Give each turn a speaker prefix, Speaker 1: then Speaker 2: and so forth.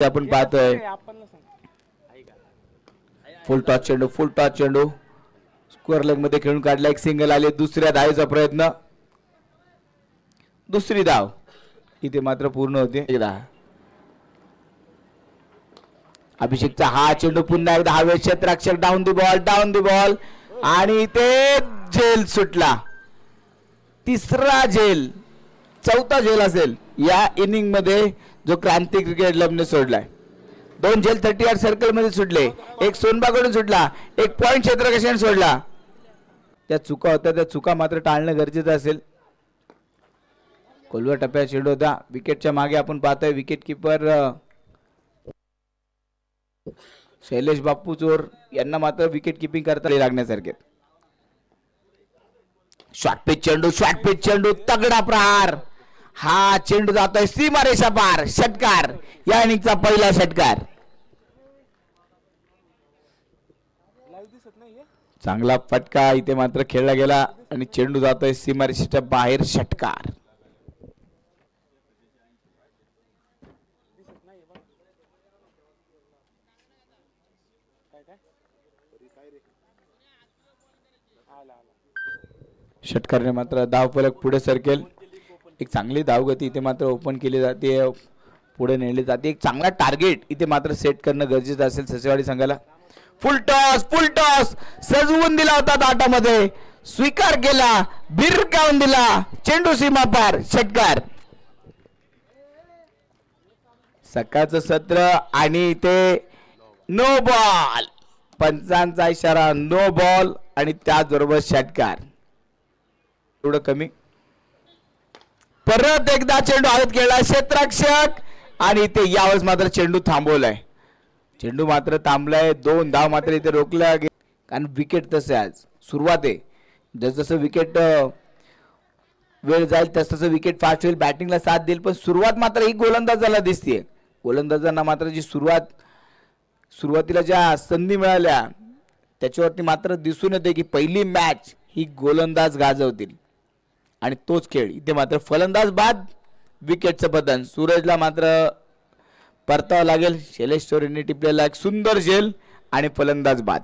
Speaker 1: आपण पाहतोय फुल टॉस चेंडू स्क्वेअर लेग मध्ये खेळून काढला, एक सिंगल आले, दुसऱ्या धावेचा प्रयत्न, दुसरी धाव इथे मात्र पूर्ण होते. एकदा अभिषेकचा हा चेंडू पुन्हा एकदा हवेत, क्षेत्ररक्षक डाऊन दी बॉल आणि इथे झेल सुटला. तिसरा झेल, चौथा झेल असेल या इनिंग मध्ये जो क्रांती क्रिकेट क्लबने सोडलाय. 2 झेल 38 सर्कल मध्ये सुटले, एक सोनबाकडून सुटला, एक पॉइंट क्षेत्ररक्षकाने सोडला. त्या चुका होत्या, त्या चुका मात्र टाळणं गरजेचं असेल. खोलवर टप्प्यात चेंडू होता, विकेटच्या मागे आपण पाहतोय विकेट किपर शैलेश बाप्पू चोर यांना मात्र विकेट किपिंग करता लागण्यासारखे. शॉर्ट पिच चेंडू तगडा प्रहार, हा चेंडू जातोय सीमारेषा पार, षटकार, या इनिंगचा पहिला षटकार. चांगला फटका इथे मात्र खेळला गेला आणि चेंडू जातोय सीमारेषेच्या बाहेर, षटकार. षटकारने मात्र धाव फलक पुढे सरकेल. एक चांगली धावगती इथे मात्र ओपन केली जाते, पुढे नेली जाते. एक चांगला टार्गेट इथे मात्र सेट करणं गरजेचं असेल ससेवाडी संघाला. फुल टॉस सजवून दिला होता दाटामध्ये, स्वीकार केला, भिरकावून दिला, चेंडू सीमा पार, षटकार. सकाळचं सत्र आणि इथे नो बॉल, पंचांचा इशारा, नो बॉल आणि त्याचबरोबर षटकार. थोडं कमी, परत एकदा चेंडू हवेत खेळला, क्षेत्ररक्षक आणि इथे यावेळेस मात्र चेंडू थांबवलाय. चेंडू मात्र थांबलाय, 2 धाव मात्र इथे रोखल्या गेल्या. कारण विकेट तसे आज सुरुवात आहे, जसं विकेट वेळ जाईल तसं विकेट फास्ट होईल, बॅटिंगला साथ देईल. पण सुरुवात मात्र ही गोलंदाजाला दिसते. गोलंदाजांना मात्र जी सुरुवातीला ज्या संधी मिळाल्या त्याच्यावरती मात्र दिसून येते की पहिली मॅच ही गोलंदाज गाजवतील आणि तोच खेळ इथे मात्र फलंदाज बाद, विकेटचं पतन. सूरजला मात्र परतावं लागेल. शैलेश चोरेंनी टिपलेला एक सुंदर झेल आणि फलंदाज बाद.